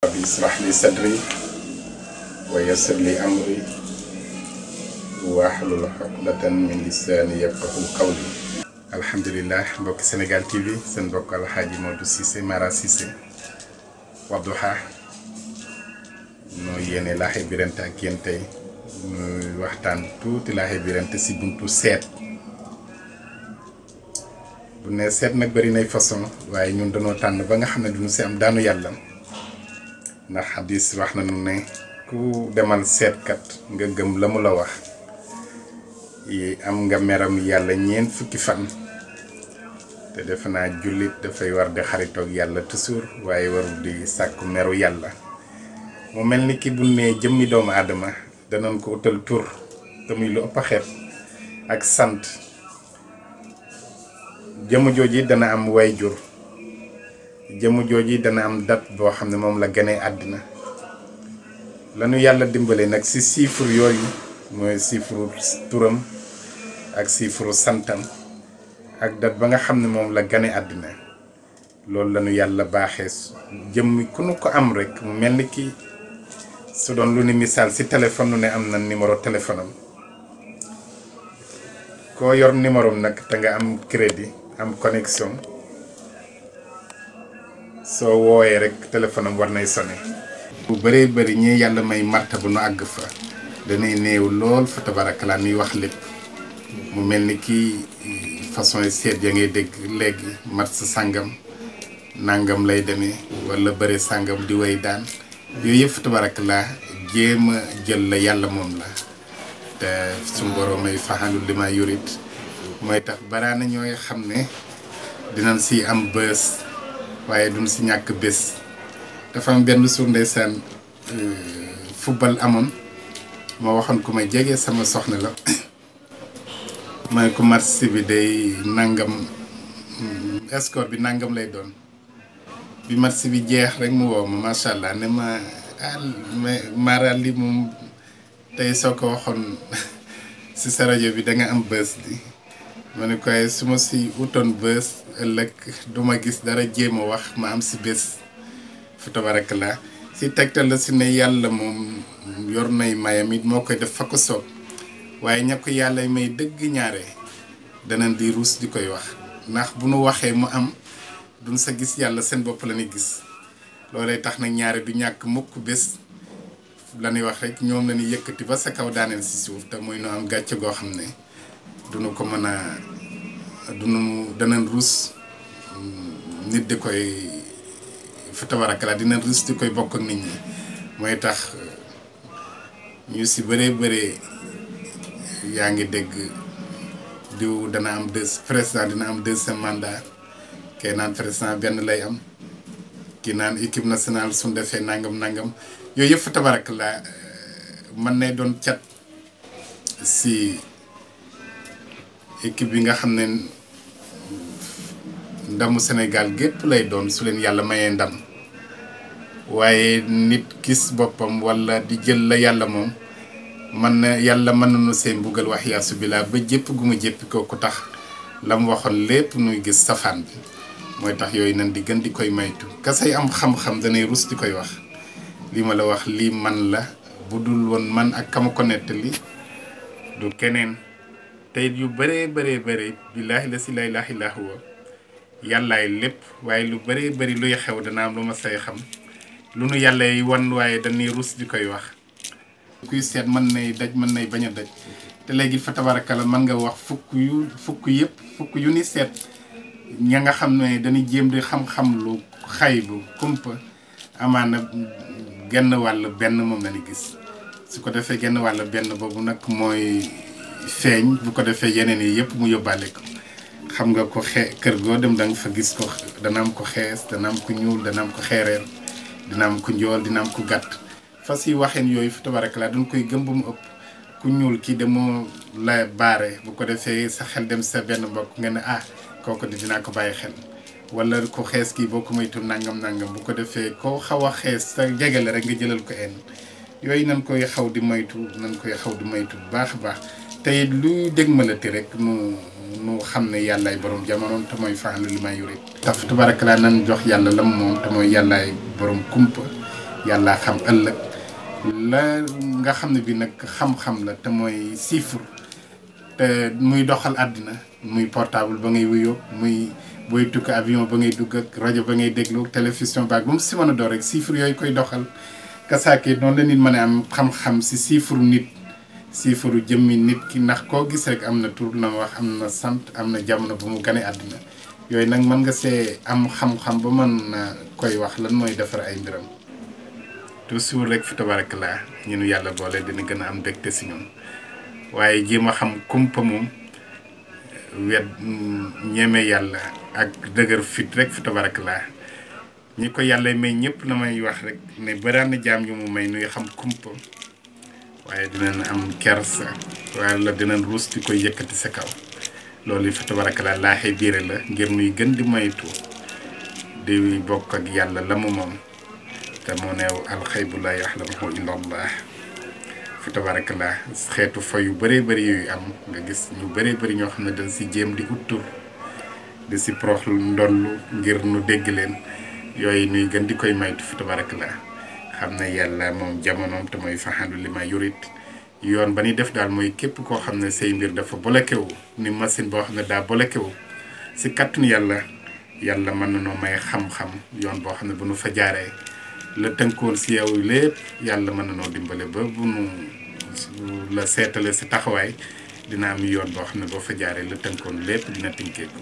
rabbi israh li sadri wa yassir li amri wahlul uqdatan min lisani yafqahu qawli. alhamdulillah mbokki Sénégal TV seen mbokk Alxaaji Modou Cissé Mara Cissé Wadduha noo yéene laaxe birante ak yéen tey ñu waxtaan tuuti laaxe birante si buntu seet. bu ne seet nag bari nay façon waaye ñun dañoo tànn ba nga xam ne duñu si am daanu yàlla ndax xadis wax na nu ne ku demal seetkat nga gëm la mu la wax yi am nga meram yàlla ñeent fukki fan te defe naa jullit dafay war di xaritoog yàlla toujours waaye warul di sàkku meru yàlla. mu mel ni ki bu ne jëmmi doomu aadama danañ ko utal tur te muy lu ëpp xeet ak sant. jëmu jooji dana am wayjur jëmu jooji dana am date boo xam ne moom la gënee àddina lanu yàlla dimbale nag ci chiffre yooyu mooy chiffre turam ak chiffre santam ak date ba nga xam ne moom la gënee àddina loolu lanu yàlla baaxee jëmmi ku nu ko am rek mu mel ni ki su doon lu ni misaal ci téléphone lu ne am na numéro téléphone am koo yor numéro am nag te nga am crédit am connexion soo wooyee rek téléphone am war nay sonné. bu bëree bëri ñi yàlla may marta bu nu àgg fa danay néew lool fa tabarakalaa nuy wax lépp mu mel ni kii façon yi seet ya ngay dégg léegi mat sa sàngam nangam lay demee wala bëri sàngam di way daan yooyu yëpp fa tabarakalaa jéem a jël la yàlla moom la te suñu borom may faxalu li ma yurit mooy tax baraana ñooy xam ne dinañ si am bës waaye duñ si ñàkk bés. dafa am benn suur ndeysaan football amoon moo waxoon ku ma jege sama soxna la mooy ku match bi day nangam score bi nangam lay doon bi match bi jeex rek mu woo ma macha allah ne ma Mara li moom tey soo ko waxoon si sa rajo bi da nga am bës di ma ne koy su ma si utoon bës ëllëg duma gis dara jéem a wax ma am si bés fa tabarakallah si tegtal la si ne yàlla moom yor nay mayam it moo koy def fa ko soob waaye ña ko yàlla may dëgg ñaare danañ di ruus di koy wax ndax bu nu waxee mu am duñ sa gis yàlla seen bopp la ñuy gis loolay tax nag ñaare du ñàkk mukk bés la ñuy wax rek ñoom la ñuy yëkkati ba sa kaw daaneel si suuf te muy nu am gàcce goo xam ne duñu ko mën a duñu danañ ruus nit di koy fa tabarakala dinañ ruus di koy bokk ak nit ñi mooy tax ñu si bëree bëree yaa ngi dégg diw dana am président dina am deuxième mandat kay naan président benn lay am ki naan équipe nationale suñ defee nangam nangam yooyu yëpp fa tabarakala mën nay doon cat si équipe bi nga xam ne ndamu Sénégal gépp lay doon su leen yàlla mayee ndam waaye nit gis boppam wala di jël la yàlla moom mën na yàlla mën nañu seen mbugal wax yaasu bilaa ba jépp gu mu jéppi ko ku tax la mu waxoon lépp nuy gis safaan bi mooy tax yooyu nan di gën di koy maytu kasay am xam-xam danay rus di koy wax li ma la wax lii man la bu dul woon man ak kama ko nettali du keneen tey yu bëree bëree billaahi la si laa ilaaha illaa huwa yàllaay lépp waaye lu bëree bëri luy xew dana am lu ma say xam lu nu yàlla yi wan waaye dañuy rus di koy wax kuy seet mën nay daj mën nay bañ a daj te léegi fa tabarakala mën nga wax fukk yu ni seet ña nga xam ne dañuy jéem di xam-xam lu xay bu kumpa amaana genn wàll benn moom la ñu gis su ko defee genn wàll benn boobu nag mooy feeñ bu ko defee yeneen yi yëpp mu yóbbaale ko xam nga ko kër goo dem da nga fa gis ko dana am ko xees dana am ko ñuul dana am ko xeereer dina am ko njool dina am ko gàtt fas yi waxeen yooyu fi tabarakalaa dañ koy gëm ba mu ëpp ku ñuul kii demoo la baare bu ko defee sa xel dem sa benn mbokk nga ne kooku di dinaa ko bàyyi xel wala ko xees kii boo ko moytu nangam bu ko defee koo xaw a xees sa jegale rek nga jëlal ko en yooyu nan koy xaw di moytu bu baax a baax tey luy dégmalati rek nu xam ne yàllaay borom jamonoom te mooy faxalu li may yurit taf tabarakalaa nan jox yàlla lam moom te mooy yàllaay borom kumpa yàlla xam ëllëg la nga xam ne bi nag xam-xam la te mooy chiffre te muy doxal àddina muy portable ba ngay wuyoo muy booy tukki avion ba ngay dugg ak rajo ba ngay déglu télévision baag ba mu si mën a door rek chiffre yooyu koy doxal kasaake noonu la nit mën a am xam-xam si chiffre nit chiffre jëmmi nit ki ndax koo gis rek am na tur na wax am na sant am na jamono bu mu gane àddina yooyu nag mën nga see am xam-xam ba mën na koy wax lan mooy defar ay mbiram toujours rek fi tabarakallah ñu nu yàlla boole dina gën a am dégte si ñoom waaye jéem a xam kumpa moom wet ñeme yàlla ak dëgër fit rek fi tabarakallah ñi ko yàlla may ñëpp la may wax rek ne baraan na jaam ñu mu may nuy xam kumpa waaye dinañ am kersa wala dinañ ruus di koy yëkkati sa kaw loolu fi tabarakallah laaxee biire la ngir nuy gën di moytu di bokk ak yàlla la mu moom te moo neew alxaybu laa yaxlamuhu illa allah fi tabarakallah xeetu fa yu bëree bëri yooyu am nga gis ñu bëree bëri ñoo xam ne dañ si jéem di uttur di si prox ndollu ngir nu dégg leen yooyu nuy gën di koy maytu fi tabarakallah xam ne yàlla moom jamonoom te mooy faxandu li ma yurit yoon ba ñuy def daal mooy képp koo xam ne say mbir dafa bloqué wu ni machine boo xam ne daa bloqué wu si kàttanu yàlla mën na noo may xam-xam yoon boo xam ne bu nu fa jaaree la tënkoon si yow lépp yàlla mën na noo dimbale ba bu nu la seetale si taxawaay dina am yoon boo xam ne boo fa jaaree la tënkoon lépp dina tënkeeku